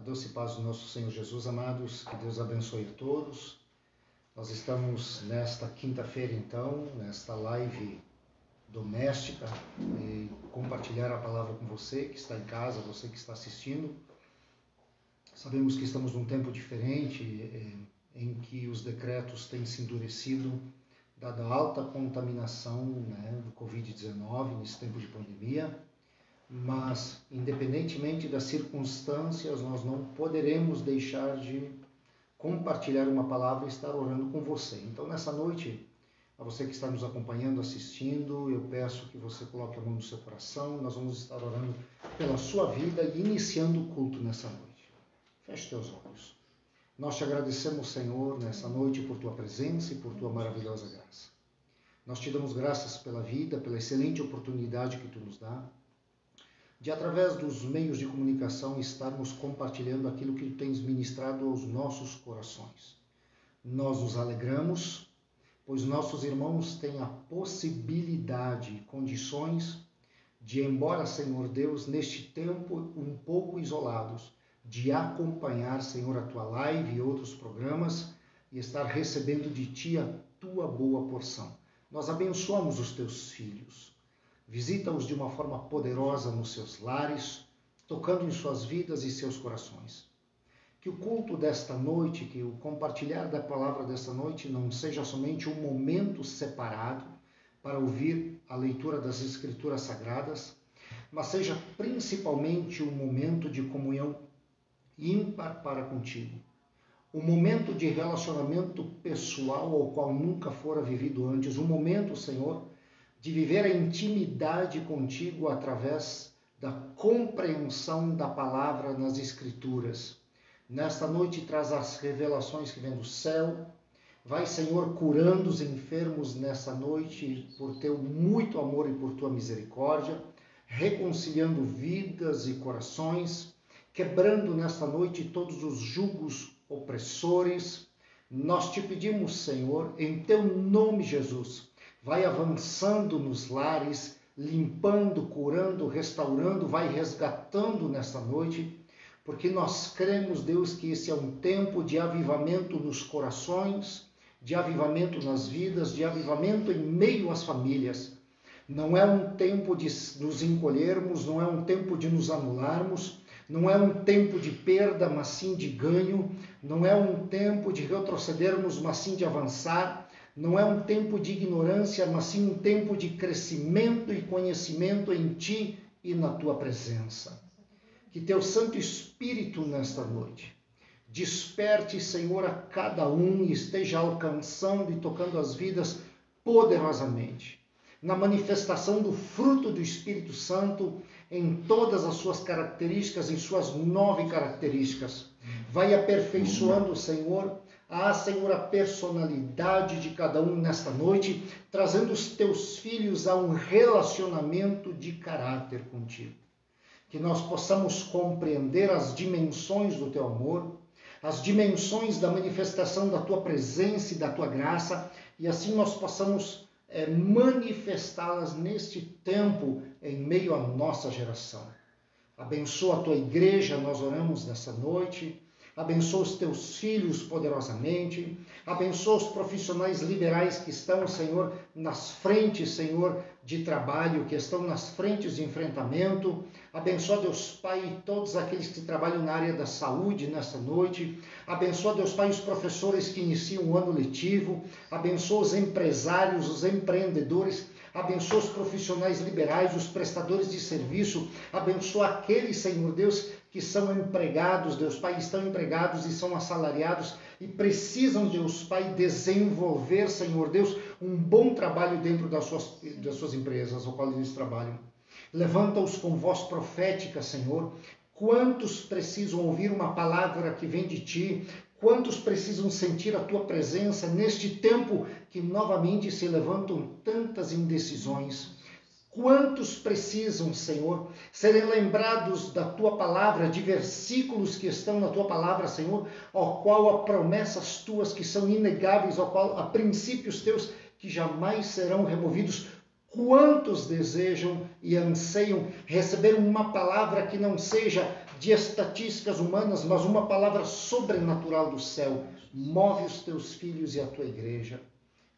doce paz do nosso Senhor Jesus, amados, que Deus abençoe a todos. Nós estamos nesta quinta-feira, então, nesta live doméstica, e compartilhar a palavra com você que está em casa, você que está assistindo. Sabemos que estamos num tempo diferente, em que os decretos têm se endurecido, dada a alta contaminação, do Covid-19, nesse tempo de pandemia. Mas, independentemente das circunstâncias, nós não poderemos deixar de compartilhar uma palavra e estar orando com você. Então, nessa noite, a você que está nos acompanhando, assistindo, eu peço que você coloque a mão no seu coração. Nós vamos estar orando pela sua vida e iniciando o culto nessa noite. Feche teus olhos. Nós te agradecemos, Senhor, nessa noite por tua presença e por tua maravilhosa graça. Nós te damos graças pela vida, pela excelente oportunidade que tu nos dá, de através dos meios de comunicação estarmos compartilhando aquilo que tu tens ministrado aos nossos corações. Nós nos alegramos, pois nossos irmãos têm a possibilidade e condições de, embora, Senhor Deus, neste tempo um pouco isolados, de acompanhar, Senhor, a tua live e outros programas e estar recebendo de ti a tua boa porção. Nós abençoamos os teus filhos. Visita-os de uma forma poderosa nos seus lares, tocando em suas vidas e seus corações. Que o culto desta noite, que o compartilhar da palavra desta noite não seja somente um momento separado para ouvir a leitura das Escrituras Sagradas, mas seja principalmente um momento de comunhão ímpar para contigo. Um momento de relacionamento pessoal ao qual nunca fora vivido antes. Um momento, Senhor, de viver a intimidade contigo através da compreensão da palavra nas Escrituras. Nesta noite traz as revelações que vêm do céu. Vai, Senhor, curando os enfermos nessa noite por teu muito amor e por tua misericórdia, reconciliando vidas e corações, quebrando nesta noite todos os jugos opressores. Nós te pedimos, Senhor, em teu nome, Jesus, vai avançando nos lares, limpando, curando, restaurando, vai resgatando nesta noite, porque nós cremos, Deus, que esse é um tempo de avivamento nos corações, de avivamento nas vidas, de avivamento em meio às famílias. Não é um tempo de nos encolhermos, não é um tempo de nos anularmos, não é um tempo de perda, mas sim de ganho, não é um tempo de retrocedermos, mas sim de avançar. Não é um tempo de ignorância, mas sim um tempo de crescimento e conhecimento em ti e na tua presença. Que teu Santo Espírito nesta noite desperte, Senhor, a cada um e esteja alcançando e tocando as vidas poderosamente. Na manifestação do fruto do Espírito Santo em todas as suas características, em suas 9 características. Vai aperfeiçoando, Senhor, Senhor, a personalidade de cada um nesta noite, trazendo os teus filhos a um relacionamento de caráter contigo. Que nós possamos compreender as dimensões do teu amor, as dimensões da manifestação da tua presença e da tua graça, e assim nós possamos manifestá-las neste tempo em meio à nossa geração. Abençoa a tua igreja, nós oramos nessa noite. Abençoa os teus filhos poderosamente, abençoa os profissionais liberais que estão, Senhor, nas frentes, Senhor, de trabalho, que estão nas frentes de enfrentamento. Abençoa, Deus Pai, todos aqueles que trabalham na área da saúde nessa noite. Abençoa, Deus Pai, os professores que iniciam o ano letivo. Abençoa os empresários, os empreendedores. Abençoa os profissionais liberais, os prestadores de serviço. Abençoa aqueles, Senhor Deus, que são empregados, Deus Pai, estão empregados e são assalariados e precisam, Deus Pai, desenvolver, Senhor Deus, um bom trabalho dentro das suas empresas, ao qual eles trabalham. Levanta-os com voz profética, Senhor. Quantos precisam ouvir uma palavra que vem de Ti? Quantos precisam sentir a Tua presença neste tempo que novamente se levantam tantas indecisões? Quantos precisam, Senhor, serem lembrados da Tua palavra, de versículos que estão na Tua palavra, Senhor, ao qual há promessas Tuas que são inegáveis, ao qual há princípios Teus que jamais serão removidos. Quantos desejam e anseiam receber uma palavra que não seja de estatísticas humanas, mas uma palavra sobrenatural do céu? Move os teus filhos e a tua igreja.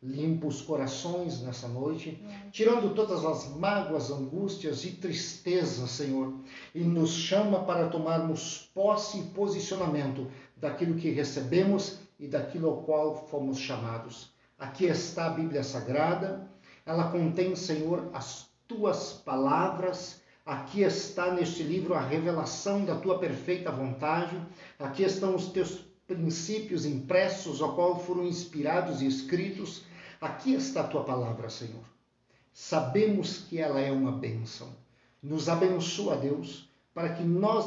Limpa os corações nessa noite, tirando todas as mágoas, angústias e tristezas, Senhor, e nos chama para tomarmos posse e posicionamento daquilo que recebemos e daquilo ao qual fomos chamados. Aqui está a Bíblia Sagrada, ela contém, Senhor, as tuas palavras. Aqui está neste livro a revelação da tua perfeita vontade. Aqui estão os teus princípios impressos, ao qual foram inspirados e escritos. Aqui está a tua palavra, Senhor. Sabemos que ela é uma bênção. Nos abençoa, Deus, para que nós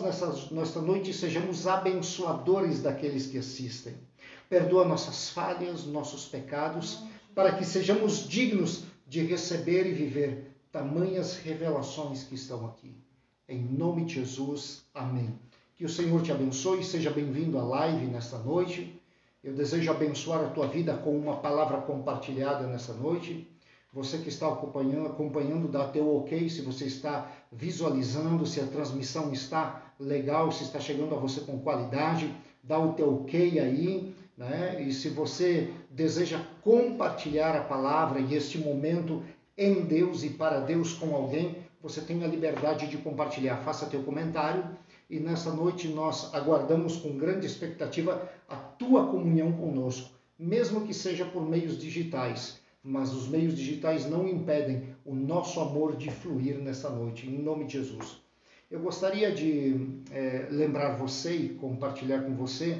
nesta noite sejamos abençoadores daqueles que assistem. Perdoa nossas falhas, nossos pecados, para que sejamos dignos de receber e viver tamanhas revelações que estão aqui. Em nome de Jesus, amém. Que o Senhor te abençoe, seja bem-vindo à live nesta noite. Eu desejo abençoar a tua vida com uma palavra compartilhada nessa noite. Você que está acompanhando, dá teu ok se você está visualizando, se a transmissão está legal, se está chegando a você com qualidade. Dá o teu ok aí, né? E se você deseja compartilhar a palavra e este momento em Deus e para Deus com alguém, você tem a liberdade de compartilhar. Faça teu comentário. E nessa noite nós aguardamos com grande expectativa a tua comunhão conosco, mesmo que seja por meios digitais, mas os meios digitais não impedem o nosso amor de fluir nessa noite, em nome de Jesus. Eu gostaria de lembrar você e compartilhar com você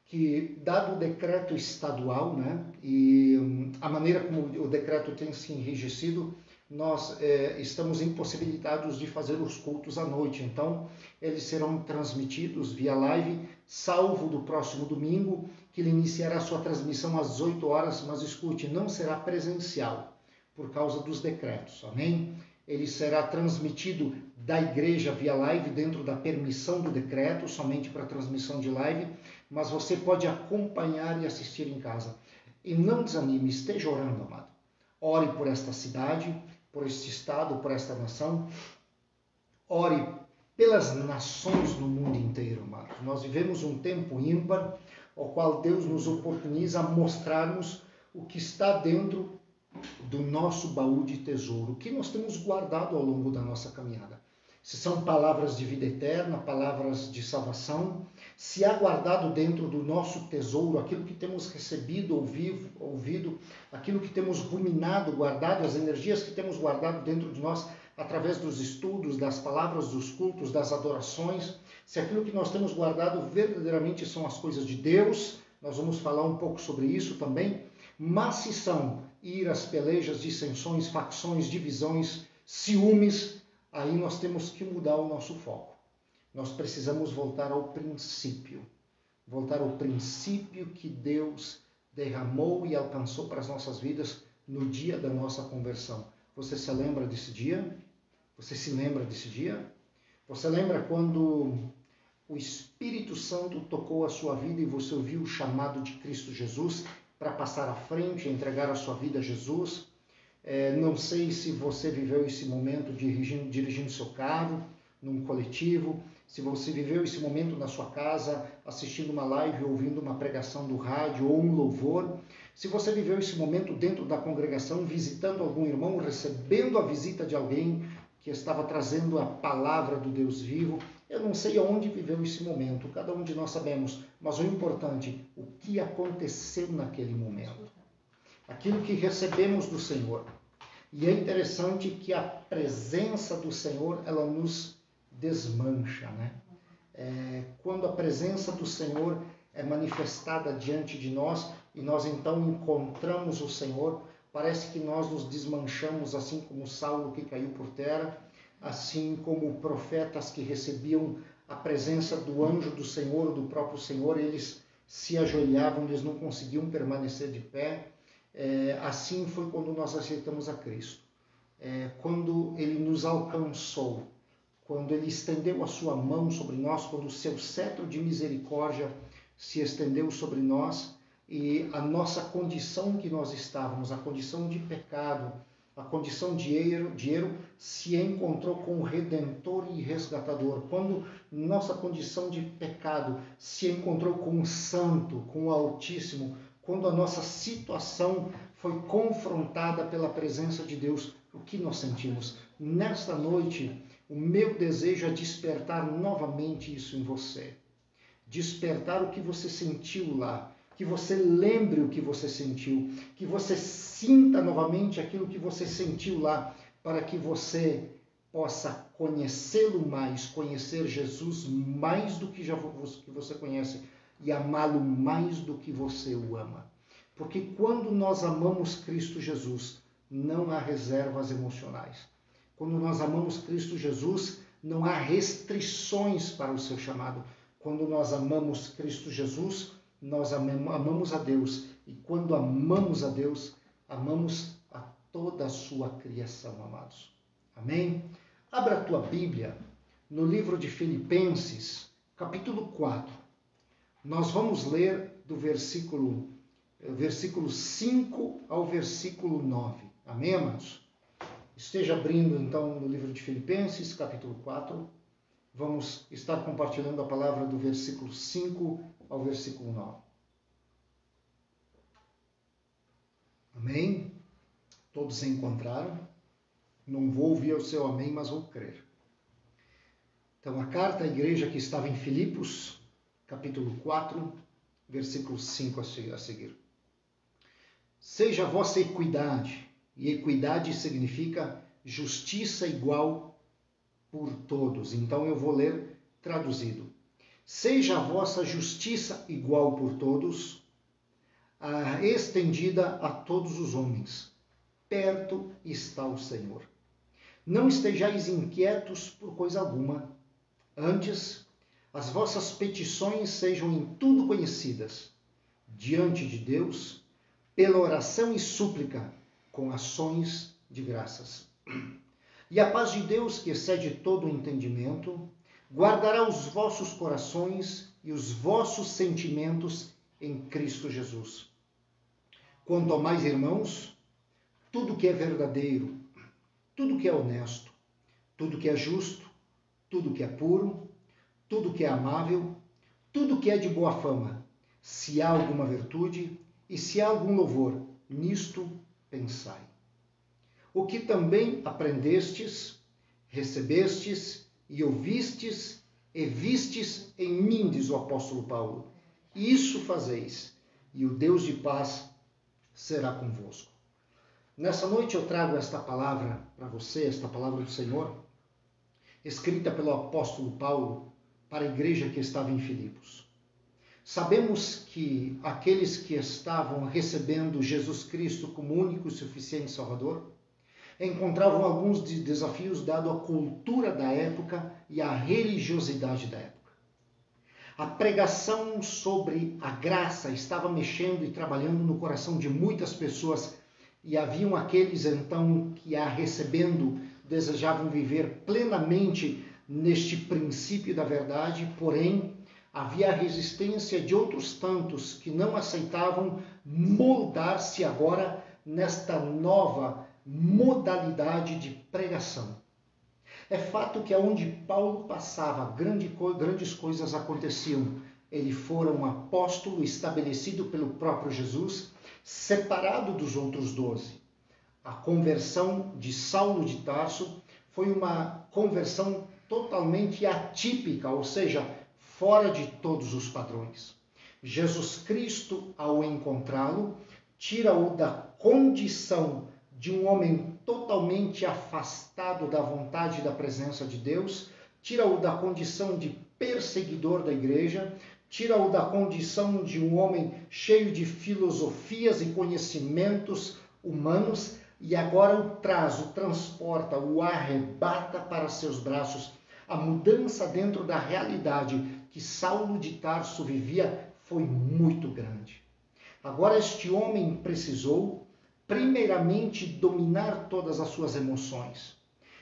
que, dado o decreto estadual, né, e a maneira como o decreto tem se enrijecido, nós estamos impossibilitados de fazer os cultos à noite. Então, eles serão transmitidos via live, salvo do próximo domingo, que ele iniciará sua transmissão às 18 horas, mas escute, não será presencial, por causa dos decretos, amém? Ele será transmitido da igreja via live, dentro da permissão do decreto, somente para transmissão de live, mas você pode acompanhar e assistir em casa. E não desanime, esteja orando, amado. Ore por esta cidade, por este estado, por esta nação. Ore pelas nações no mundo inteiro, amados. Nós vivemos um tempo ímpar, ao qual Deus nos oportuniza a mostrarmos o que está dentro do nosso baú de tesouro, o que nós temos guardado ao longo da nossa caminhada. Se são palavras de vida eterna, palavras de salvação, se há guardado dentro do nosso tesouro aquilo que temos recebido, ouvido, aquilo que temos ruminado, guardado, as energias que temos guardado dentro de nós através dos estudos, das palavras, dos cultos, das adorações, se aquilo que nós temos guardado verdadeiramente são as coisas de Deus, nós vamos falar um pouco sobre isso também, mas se são iras, pelejas, dissensões, facções, divisões, ciúmes, aí nós temos que mudar o nosso foco. Nós precisamos voltar ao princípio que Deus derramou e alcançou para as nossas vidas no dia da nossa conversão. Você se lembra desse dia? Você se lembra desse dia? Você lembra quando o Espírito Santo tocou a sua vida e você ouviu o chamado de Cristo Jesus para passar à frente, entregar a sua vida a Jesus? Não sei se você viveu esse momento dirigindo seu carro, num coletivo, se você viveu esse momento na sua casa, assistindo uma live, ouvindo uma pregação do rádio ou um louvor, se você viveu esse momento dentro da congregação, visitando algum irmão, recebendo a visita de alguém que estava trazendo a palavra do Deus vivo, eu não sei aonde viveu esse momento, cada um de nós sabemos, mas o importante, o que aconteceu naquele momento. Aquilo que recebemos do Senhor. E é interessante que a presença do Senhor, ela nos desmancha, né? Quando a presença do Senhor é manifestada diante de nós e nós então encontramos o Senhor, parece que nós nos desmanchamos, assim como Saulo que caiu por terra, assim como profetas que recebiam a presença do anjo do Senhor, do próprio Senhor, eles se ajoelhavam, eles não conseguiam permanecer de pé. Assim foi quando nós aceitamos a Cristo. Quando Ele nos alcançou, quando Ele estendeu a sua mão sobre nós, quando o seu cetro de misericórdia se estendeu sobre nós e a nossa condição que nós estávamos, a condição de pecado, a condição de erro se encontrou com o Redentor e Resgatador. Quando nossa condição de pecado se encontrou com o Santo, com o Altíssimo, quando a nossa situação foi confrontada pela presença de Deus, o que nós sentimos? Nesta noite, o meu desejo é despertar novamente isso em você. Despertar o que você sentiu lá. Que você lembre o que você sentiu, que você sinta novamente aquilo que você sentiu lá, para que você possa conhecê-lo mais, conhecer Jesus mais do que você conhece e amá-lo mais do que você o ama. Porque quando nós amamos Cristo Jesus, não há reservas emocionais. Quando nós amamos Cristo Jesus, não há restrições para o seu chamado. Quando nós amamos Cristo Jesus, nós amamos a Deus, e quando amamos a Deus, amamos a toda a sua criação, amados. Amém? Abra a tua Bíblia no livro de Filipenses, capítulo 4. Nós vamos ler do versículo 5 ao versículo 9. Amém, amados? Esteja abrindo, então, no livro de Filipenses, capítulo 4. Vamos estar compartilhando a palavra do versículo 5 ao versículo 9. Amém? Todos se encontraram? Não vou ouvir o seu amém, mas vou crer. Então, a carta à igreja que estava em Filipos, capítulo 4, versículo 5 a seguir. Seja a vossa equidade, e equidade significa justiça igual por todos. Então, eu vou ler traduzido. Seja a vossa justiça igual por todos, estendida a todos os homens. Perto está o Senhor. Não estejais inquietos por coisa alguma. Antes, as vossas petições sejam em tudo conhecidas, diante de Deus, pela oração e súplica, com ações de graças. E a paz de Deus, que excede todo o entendimento, guardará os vossos corações e os vossos sentimentos em Cristo Jesus. Quanto ao mais, irmãos, tudo que é verdadeiro, tudo que é honesto, tudo que é justo, tudo que é puro, tudo que é amável, tudo que é de boa fama, se há alguma virtude e se há algum louvor, nisto pensai. O que também aprendestes, recebestes e ouvistes e vistes em mim, diz o apóstolo Paulo, isso fazeis, e o Deus de paz será convosco. Nessa noite eu trago esta palavra para você, esta palavra do Senhor, escrita pelo apóstolo Paulo para a igreja que estava em Filipos. Sabemos que aqueles que estavam recebendo Jesus Cristo como único e suficiente Salvador encontravam alguns desafios dado à cultura da época e à religiosidade da época. A pregação sobre a graça estava mexendo e trabalhando no coração de muitas pessoas, e haviam aqueles então que, a recebendo, desejavam viver plenamente neste princípio da verdade, porém havia a resistência de outros tantos que não aceitavam moldar-se agora nesta nova modalidade de pregação. É fato que aonde Paulo passava, grandes coisas aconteciam. Ele fora um apóstolo estabelecido pelo próprio Jesus, separado dos outros 12. A conversão de Saulo de Tarso foi uma conversão totalmente atípica, ou seja, fora de todos os padrões. Jesus Cristo, ao encontrá-lo, tira-o da condição de um homem totalmente afastado da vontade e da presença de Deus, tira-o da condição de perseguidor da igreja, tira-o da condição de um homem cheio de filosofias e conhecimentos humanos, e agora o traz, o transporta, o arrebata para seus braços. A mudança dentro da realidade que Saulo de Tarso vivia foi muito grande. Agora este homem precisou, primeiramente, dominar todas as suas emoções.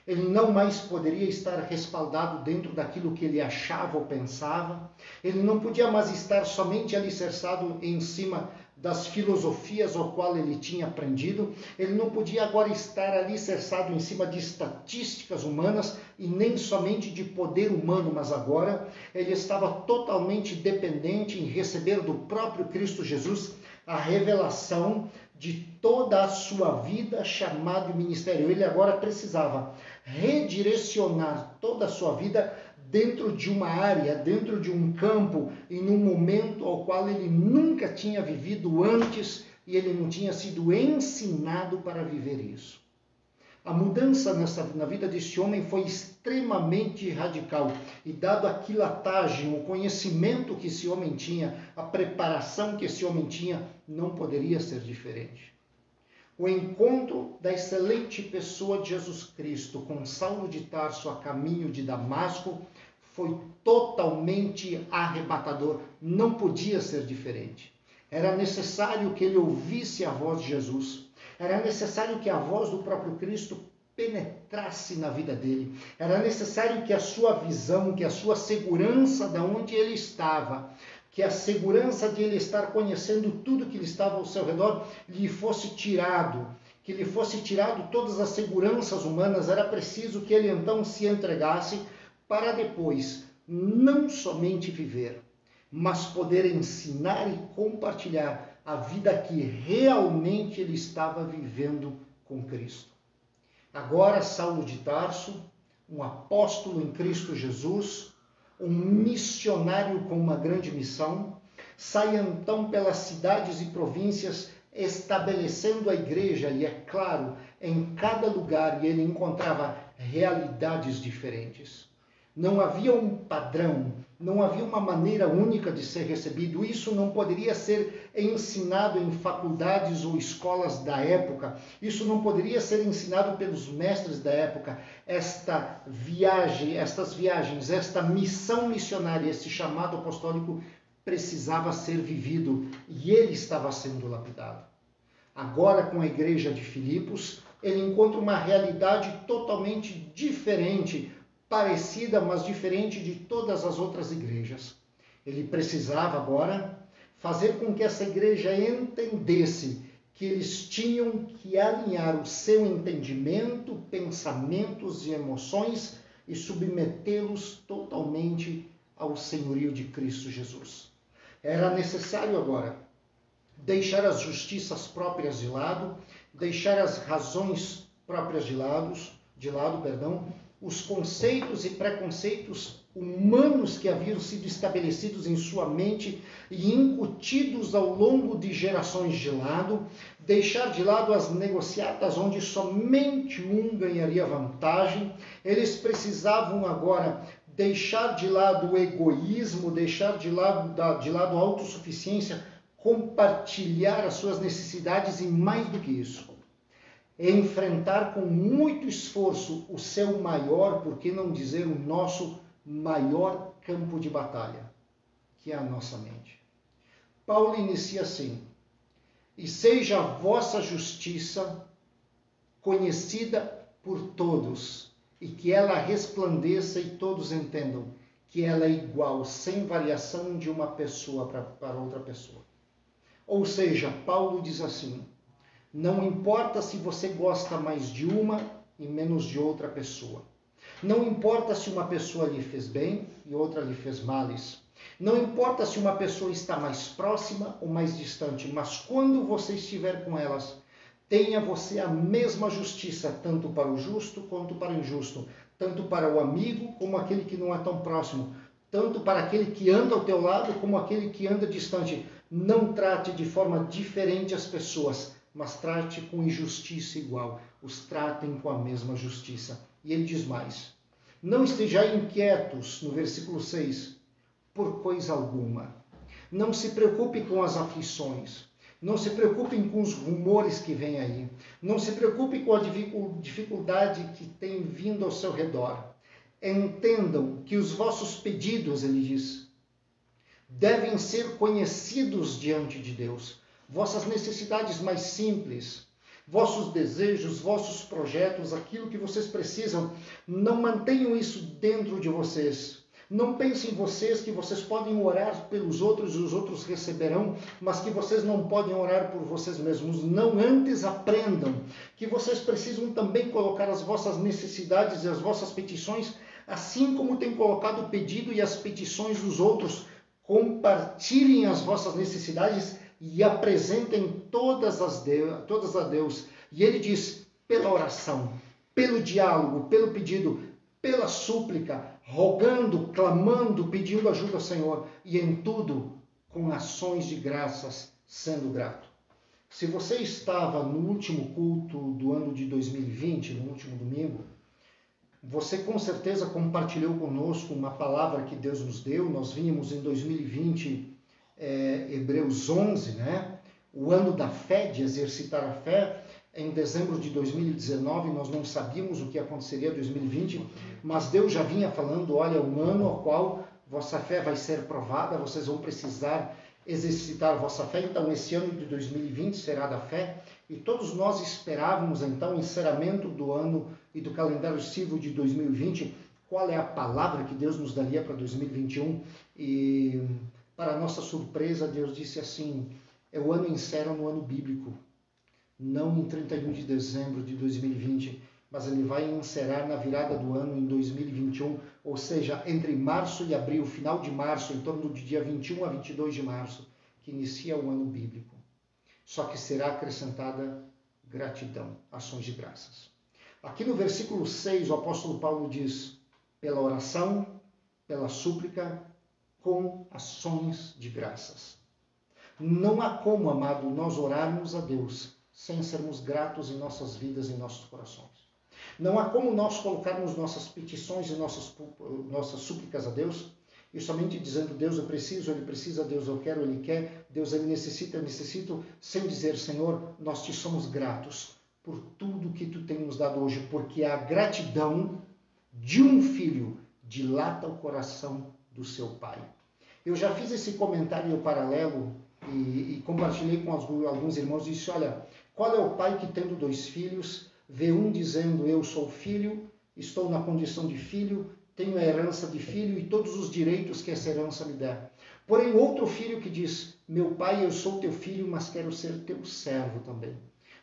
Ele não mais poderia estar respaldado dentro daquilo que ele achava ou pensava. Ele não podia mais estar somente alicerçado em cima das filosofias ao qual ele tinha aprendido. Ele não podia agora estar alicerçado em cima de estatísticas humanas e nem somente de poder humano, mas agora ele estava totalmente dependente em receber do próprio Cristo Jesus a revelação de toda a sua vida, chamado e ministério. Ele agora precisava redirecionar toda a sua vida dentro de uma área, dentro de um campo, em um momento ao qual ele nunca tinha vivido antes e ele não tinha sido ensinado para viver isso. A mudança na vida desse homem foi extremamente radical e dado a quilatagem, o conhecimento que esse homem tinha, a preparação que esse homem tinha, não poderia ser diferente. O encontro da excelente pessoa de Jesus Cristo com Saulo de Tarso a caminho de Damasco foi totalmente arrebatador, não podia ser diferente. Era necessário que ele ouvisse a voz de Jesus, era necessário que a voz do próprio Cristo penetrasse na vida dele, era necessário que a sua visão, que a sua segurança de onde ele estava, que a segurança de ele estar conhecendo tudo que estava ao seu redor lhe fosse tirado, que lhe fosse tirado todas as seguranças humanas. Era preciso que ele então se entregasse para depois não somente viver, mas poder ensinar e compartilhar a vida que realmente ele estava vivendo com Cristo. Agora Saulo de Tarso, um apóstolo em Cristo Jesus, um missionário com uma grande missão, sai então pelas cidades e províncias estabelecendo a igreja, e é claro, em cada lugar ele encontrava realidades diferentes. Não havia um padrão, não havia uma maneira única de ser recebido. Isso não poderia ser ensinado em faculdades ou escolas da época. Isso não poderia ser ensinado pelos mestres da época. Estas viagens, esta missão missionária, esse chamado apostólico precisava ser vivido e ele estava sendo lapidado. Agora, com a igreja de Filipos, ele encontra uma realidade totalmente diferente, parecida, mas diferente de todas as outras igrejas. Ele precisava agora fazer com que essa igreja entendesse que eles tinham que alinhar o seu entendimento, pensamentos e emoções e submetê-los totalmente ao senhorio de Cristo Jesus. Era necessário agora deixar as justiças próprias de lado, deixar as razões próprias de lado, os conceitos e preconceitos humanos que haviam sido estabelecidos em sua mente e incutidos ao longo de gerações de lado, deixar de lado as negociatas onde somente um ganharia vantagem. Eles precisavam agora deixar de lado o egoísmo, deixar de lado a autossuficiência, compartilhar as suas necessidades e, mais do que isso, enfrentar com muito esforço o seu maior, por que não dizer o nosso maior campo de batalha, que é a nossa mente. Paulo inicia assim: e seja a vossa justiça conhecida por todos, e que ela resplandeça e todos entendam que ela é igual, sem variação de uma pessoa para outra pessoa. Ou seja, Paulo diz assim: não importa se você gosta mais de uma e menos de outra pessoa. Não importa se uma pessoa lhe fez bem e outra lhe fez males. Não importa se uma pessoa está mais próxima ou mais distante, mas quando você estiver com elas, tenha você a mesma justiça, tanto para o justo quanto para o injusto, tanto para o amigo como aquele que não é tão próximo, tanto para aquele que anda ao teu lado como aquele que anda distante. Não trate de forma diferente as pessoas, mas trate com injustiça igual. Os tratem com a mesma justiça. E ele diz mais: não estejais inquietos, no versículo 6, por coisa alguma. Não se preocupe com as aflições. Não se preocupem com os rumores que vêm aí. Não se preocupe com a dificuldade que tem vindo ao seu redor. Entendam que os vossos pedidos, ele diz, devem ser conhecidos diante de Deus. Vossas necessidades mais simples, vossos desejos, vossos projetos, aquilo que vocês precisam, não mantenham isso dentro de vocês. Não pensem em vocês que vocês podem orar pelos outros e os outros receberão, mas que vocês não podem orar por vocês mesmos. Não, antes aprendam que vocês precisam também colocar as vossas necessidades e as vossas petições, assim como tem colocado o pedido e as petições dos outros. Compartilhem as vossas necessidades e apresentem todas a Deus. E ele diz, pela oração, pelo diálogo, pelo pedido, pela súplica, rogando, clamando, pedindo ajuda ao Senhor, e em tudo com ações de graças, sendo grato. Se você estava no último culto do ano de 2020, no último domingo, você com certeza compartilhou conosco uma palavra que Deus nos deu. Nós vínhamos em 2020, Hebreus 11, né? O ano da fé, de exercitar a fé. Em dezembro de 2019, nós não sabíamos o que aconteceria em 2020, mas Deus já vinha falando, olha, um ano ao qual vossa fé vai ser provada, vocês vão precisar exercitar a vossa fé. Então, esse ano de 2020 será da fé, e todos nós esperávamos, então, o encerramento do ano e do calendário civil de 2020, qual é a palavra que Deus nos daria para 2021, e para nossa surpresa, Deus disse assim, o ano encerra no ano bíblico, não em 31 de dezembro de 2020, mas ele vai encerrar na virada do ano em 2021, ou seja, entre março e abril, final de março, em torno do dia 21 a 22 de março, que inicia o ano bíblico. Só que será acrescentada gratidão, ações de graças. Aqui no versículo 6, o apóstolo Paulo diz, pela oração, pela súplica, com ações de graças. Não há como, amado, nós orarmos a Deus sem sermos gratos em nossas vidas e em nossos corações. Não há como nós colocarmos nossas petições e nossas súplicas a Deus e somente dizendo, Deus, eu preciso, Ele precisa, Deus, eu quero, Ele quer, Deus, Ele necessita, eu necessito, sem dizer, Senhor, nós te somos gratos por tudo que Tu tens nos dado hoje, porque a gratidão de um filho dilata o coração do seu pai. Eu já fiz esse comentário paralelo e compartilhei com alguns irmãos e disse, olha, qual é o pai que, tendo 2 filhos, vê um dizendo, eu sou filho, estou na condição de filho, tenho a herança de filho e todos os direitos que essa herança me dá. Porém, outro filho que diz, meu pai, eu sou teu filho, mas quero ser teu servo também.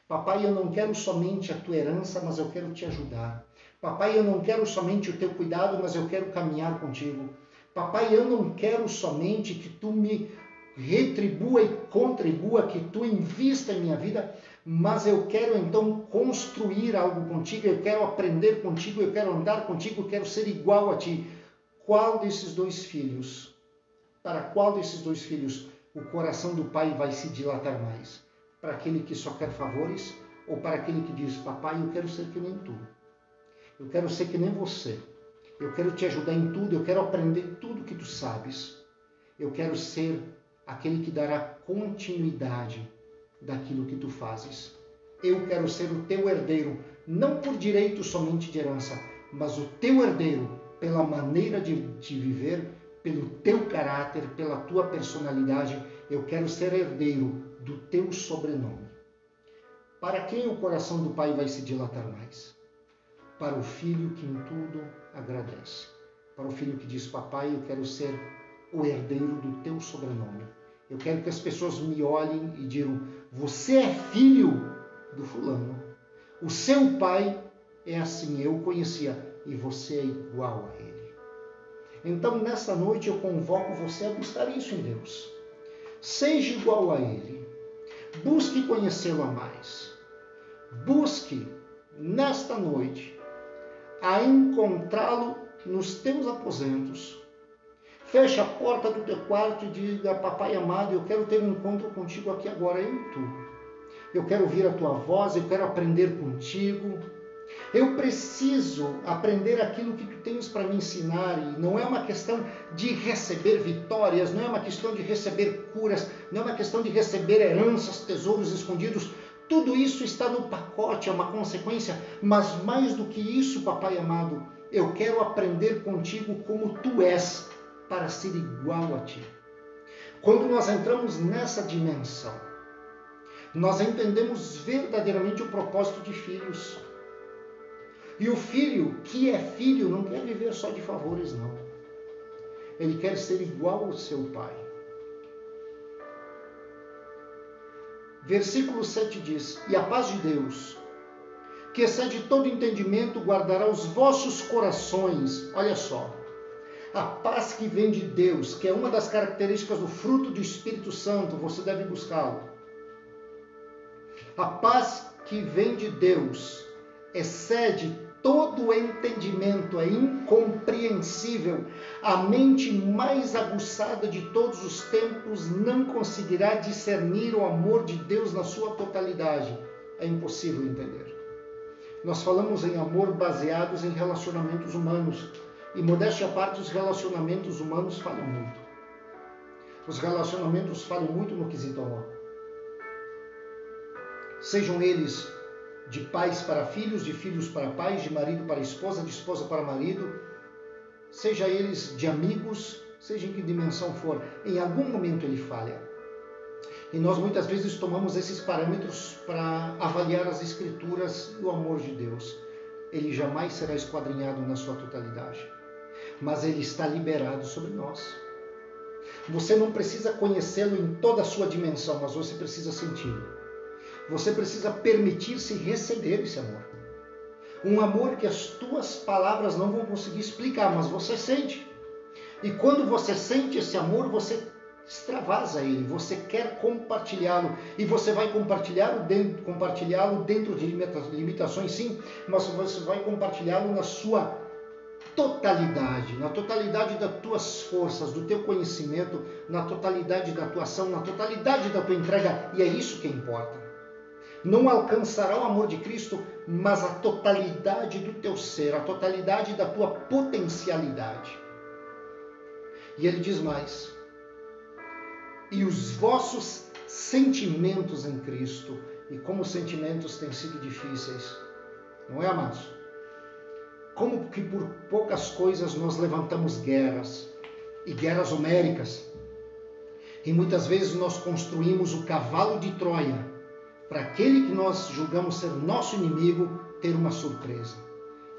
Papai, eu não quero somente a tua herança, mas eu quero te ajudar. Papai, eu não quero somente o teu cuidado, mas eu quero caminhar contigo. Papai, eu não quero somente que tu me retribua e contribua, que tu invista em minha vida, mas eu quero então construir algo contigo, eu quero aprender contigo, eu quero andar contigo, eu quero ser igual a ti. Qual desses 2 filhos, para qual desses 2 filhos o coração do pai vai se dilatar mais? Para aquele que só quer favores ou para aquele que diz, papai, eu quero ser que nem tu, eu quero ser que nem você, eu quero te ajudar em tudo, eu quero aprender tudo que tu sabes, eu quero ser aquele que dará continuidade daquilo que tu fazes. Eu quero ser o teu herdeiro, não por direito somente de herança, mas o teu herdeiro pela maneira de viver, pelo teu caráter, pela tua personalidade. Eu quero ser herdeiro do teu sobrenome. Para quem o coração do pai vai se dilatar mais? Para o filho que em tudo agradece. Para o filho que diz, papai, eu quero ser o herdeiro do teu sobrenome. Eu quero que as pessoas me olhem e digam, você é filho do fulano. O seu pai é assim, eu o conhecia, e você é igual a ele. Então, nesta noite, eu convoco você a buscar isso em Deus. Seja igual a ele. Busque conhecê-lo a mais. Busque, nesta noite, a encontrá-lo nos teus aposentos. Feche a porta do teu quarto e diga, papai amado, eu quero ter um encontro contigo aqui agora, eu e tu. Eu quero ouvir a tua voz, eu quero aprender contigo. Eu preciso aprender aquilo que tu tens para me ensinar. E não é uma questão de receber vitórias, não é uma questão de receber curas, não é uma questão de receber heranças, tesouros escondidos. Tudo isso está no pacote, é uma consequência. Mas mais do que isso, papai amado, eu quero aprender contigo como tu és, para ser igual a ti. Quando nós entramos nessa dimensão, nós entendemos verdadeiramente o propósito de filhos. E o filho que é filho não quer viver só de favores, não. Ele quer ser igual ao seu Pai. Versículo 7 diz: e a paz de Deus, que excede todo entendimento, guardará os vossos corações. Olha só, a paz que vem de Deus, que é uma das características do fruto do Espírito Santo, você deve buscá-lo. A paz que vem de Deus excede todo entendimento, é incompreensível. A mente mais aguçada de todos os tempos não conseguirá discernir o amor de Deus na sua totalidade. É impossível entender. Nós falamos em amor baseados em relacionamentos humanos. E modéstia à parte, os relacionamentos humanos falham muito. Os relacionamentos falham muito no quesito amor. Sejam eles de pais para filhos, de filhos para pais, de marido para esposa, de esposa para marido, seja eles de amigos, seja em que dimensão for, em algum momento ele falha. E nós muitas vezes tomamos esses parâmetros para avaliar as Escrituras e o amor de Deus. Ele jamais será esquadrinhado na sua totalidade, mas ele está liberado sobre nós. Você não precisa conhecê-lo em toda a sua dimensão, mas você precisa senti-lo. Você precisa permitir-se receber esse amor. Um amor que as tuas palavras não vão conseguir explicar, mas você sente. E quando você sente esse amor, você extravasa ele, você quer compartilhá-lo. E você vai compartilhá-lo dentro de limitações, sim, mas você vai compartilhá-lo na sua totalidade, na totalidade das tuas forças, do teu conhecimento, na totalidade da tua ação, na totalidade da tua entrega. E é isso que importa. Não alcançará o amor de Cristo, mas a totalidade do teu ser, a totalidade da tua potencialidade. E ele diz mais: e os vossos sentimentos em Cristo. E como os sentimentos têm sido difíceis, não é, amados? Como que por poucas coisas nós levantamos guerras, e guerras homéricas. E muitas vezes nós construímos o cavalo de Troia, para aquele que nós julgamos ser nosso inimigo ter uma surpresa.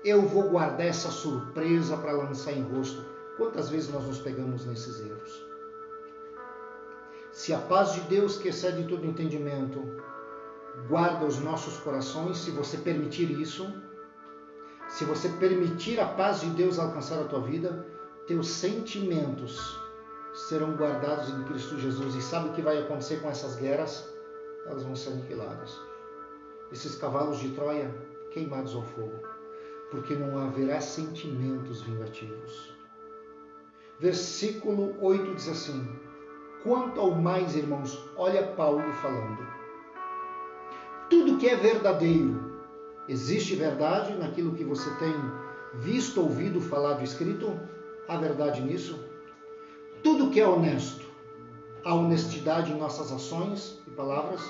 Eu vou guardar essa surpresa para lançar em rosto. Quantas vezes nós nos pegamos nesses erros? Se a paz de Deus, que excede todo entendimento, guarda os nossos corações, se você permitir isso, se você permitir a paz de Deus alcançar a tua vida, teus sentimentos serão guardados em Cristo Jesus. E sabe o que vai acontecer com essas guerras? Elas vão ser aniquiladas. Esses cavalos de Troia queimados ao fogo, porque não haverá sentimentos vingativos. Versículo 8 diz assim: quanto ao mais, irmãos, olha Paulo falando, tudo que é verdadeiro, existe verdade naquilo que você tem visto, ouvido, falado, escrito? Há verdade nisso? Tudo que é honesto, a honestidade em nossas ações e palavras,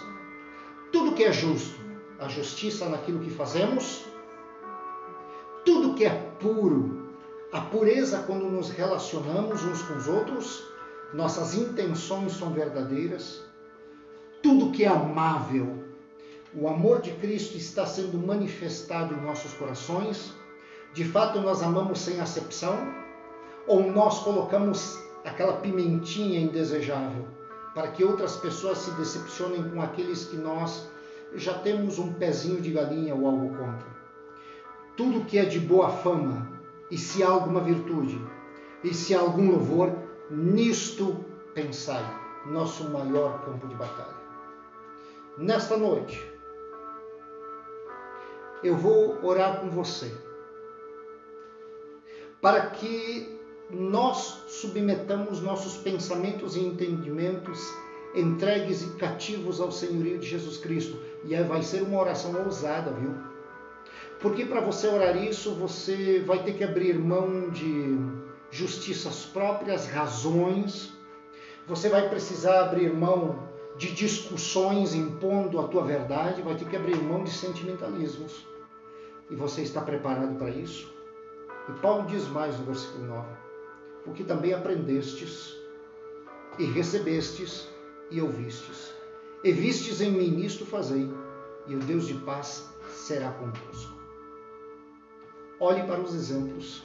tudo que é justo, a justiça naquilo que fazemos, tudo que é puro, a pureza quando nos relacionamos uns com os outros, nossas intenções são verdadeiras, tudo que é amável, o amor de Cristo está sendo manifestado em nossos corações. De fato nós amamos sem acepção, ou nós colocamos aquela pimentinha indesejável, para que outras pessoas se decepcionem com aqueles que nós já temos um pezinho de galinha ou algo contra. Tudo que é de boa fama, e se há alguma virtude, e se há algum louvor, nisto pensai, nosso maior campo de batalha. Nesta noite, eu vou orar com você, para que nós submetamos nossos pensamentos e entendimentos entregues e cativos ao senhorio de Jesus Cristo. E vai ser uma oração ousada, viu? Porque para você orar isso, você vai ter que abrir mão de justiças próprias, razões. Você vai precisar abrir mão de discussões impondo a tua verdade. Vai ter que abrir mão de sentimentalismos. E você está preparado para isso? E Paulo diz mais no versículo 9: porque também aprendestes, e recebestes, e ouvistes, e vistes em mim, nisto fazei, e o Deus de paz será convosco. Olhe para os exemplos.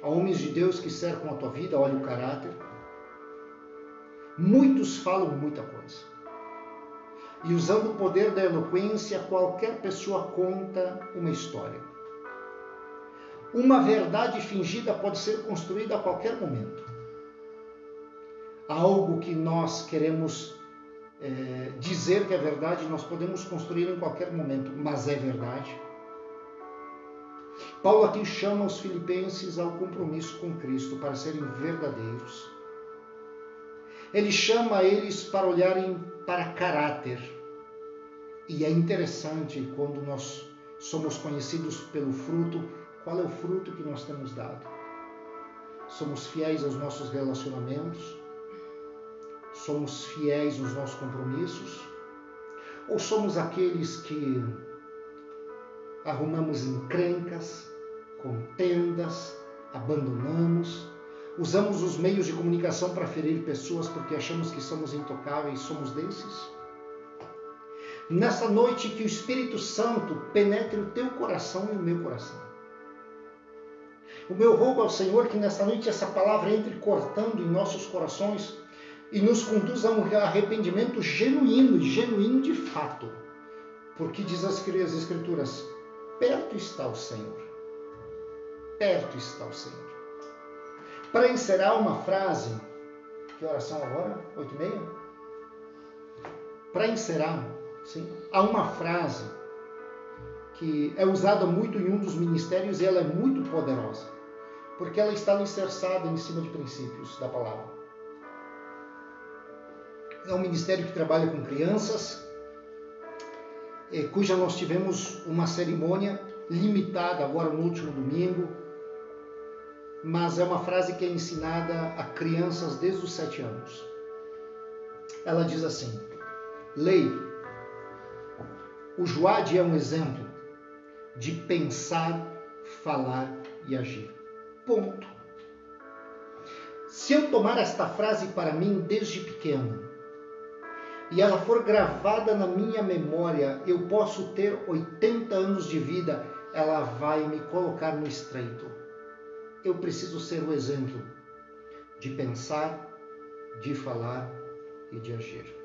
Há homens de Deus que cercam a tua vida, olha o caráter. Muitos falam muita coisa. E usando o poder da eloquência, qualquer pessoa conta uma história. Uma verdade fingida pode ser construída a qualquer momento. Algo que nós queremos dizer que é verdade, nós podemos construir em qualquer momento, mas é verdade. Paulo aqui chama os filipenses ao compromisso com Cristo, para serem verdadeiros. Ele chama eles para olharem para caráter. E é interessante quando nós somos conhecidos pelo fruto. Qual é o fruto que nós temos dado? Somos fiéis aos nossos relacionamentos? Somos fiéis nos nossos compromissos? Ou somos aqueles que arrumamos encrencas, contendas, abandonamos, usamos os meios de comunicação para ferir pessoas porque achamos que somos intocáveis? Somos desses? Nessa noite, que o Espírito Santo penetre o teu coração e o meu coração. O meu rogo ao Senhor que nessa noite essa palavra entre cortando em nossos corações e nos conduza a um arrependimento genuíno de fato. Porque diz as Escrituras, perto está o Senhor. Perto está o Senhor. Para encerrar uma frase, que oração agora? 8h30? Para encerrar, sim, há uma frase que é usada muito em um dos ministérios e ela é muito poderosa, porque ela está alicerçada em cima de princípios da palavra. É um ministério que trabalha com crianças, cuja nós tivemos uma cerimônia limitada agora no último domingo, mas é uma frase que é ensinada a crianças desde os 7 anos. Ela diz assim: Lei, o Joade é um exemplo de pensar, falar e agir. Ponto. Se eu tomar esta frase para mim desde pequeno e ela for gravada na minha memória, eu posso ter 80 anos de vida, ela vai me colocar no estreito. Eu preciso ser o exemplo de pensar, de falar e de agir.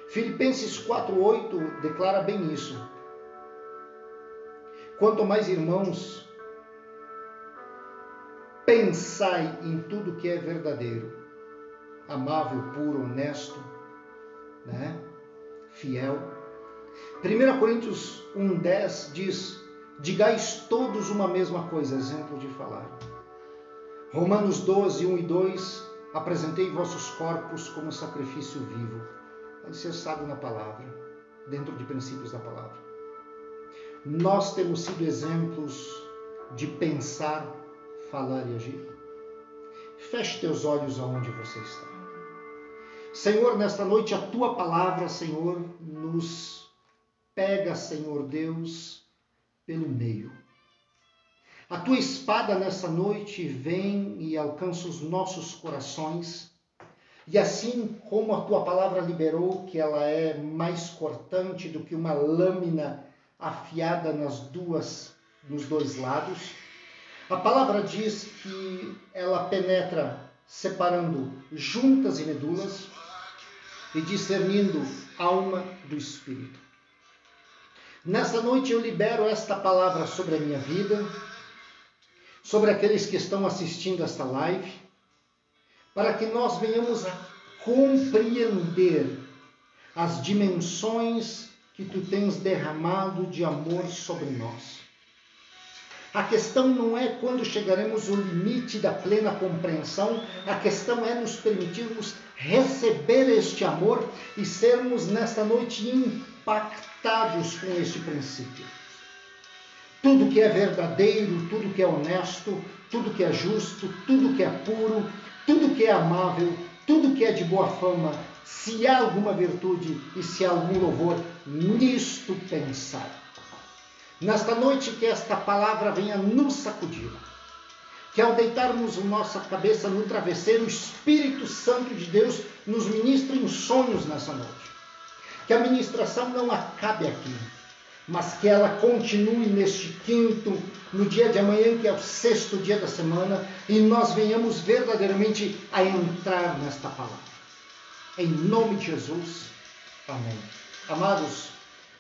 Filipenses 4:8 declara bem isso. Quanto mais, irmãos, pensai em tudo que é verdadeiro, amável, puro, honesto, fiel. 1 Coríntios 1:10 diz, digais todos uma mesma coisa, exemplo de falar. Romanos 12:1-2, apresentei vossos corpos como sacrifício vivo, alicerçado na palavra, dentro de princípios da palavra. Nós temos sido exemplos de pensar, falar e agir. Feche teus olhos aonde você está. Senhor, nesta noite a tua palavra, Senhor, nos pega, Senhor Deus, pelo meio. A tua espada nessa noite vem e alcança os nossos corações. E assim como a tua palavra liberou, que ela é mais cortante do que uma lâmina afiada nos dois lados, a palavra diz que ela penetra separando juntas e medulas e discernindo alma do espírito. Nesta noite eu libero esta palavra sobre a minha vida, sobre aqueles que estão assistindo esta live, para que nós venhamos a compreender as dimensões que tu tens derramado de amor sobre nós. A questão não é quando chegaremos ao limite da plena compreensão, a questão é nos permitirmos receber este amor e sermos nesta noite impactados com este princípio. Tudo que é verdadeiro, tudo que é honesto, tudo que é justo, tudo que é puro, tudo que é amável, tudo que é de boa fama, se há alguma virtude e se há algum louvor, nisto pensar. Nesta noite que esta palavra venha nos sacudir, que ao deitarmos a nossa cabeça no travesseiro, o Espírito Santo de Deus nos ministre em sonhos nessa noite. Que a ministração não acabe aqui, mas que ela continue neste quinto, no dia de amanhã, que é o sexto dia da semana, e nós venhamos verdadeiramente a entrar nesta palavra. Em nome de Jesus, amém. Amados,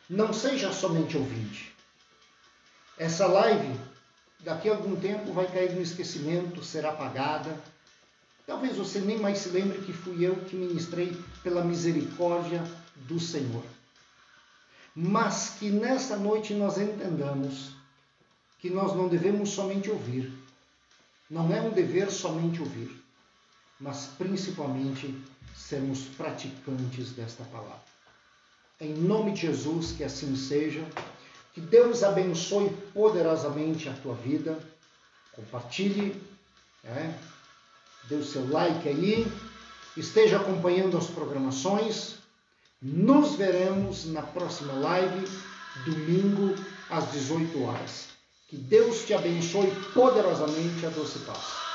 não seja somente ouvinte. Essa live, daqui a algum tempo, vai cair no esquecimento, será apagada. Talvez você nem mais se lembre que fui eu que ministrei pela misericórdia do Senhor. Mas que nesta noite nós entendamos que nós não devemos somente ouvir. Não é um dever somente ouvir, mas principalmente sermos praticantes desta palavra. Em nome de Jesus, que assim seja. Que Deus abençoe poderosamente a tua vida. Compartilhe, dê o seu like aí. Esteja acompanhando as programações. Nos veremos na próxima live, domingo, às 18 horas. Que Deus te abençoe poderosamente. A doce paz.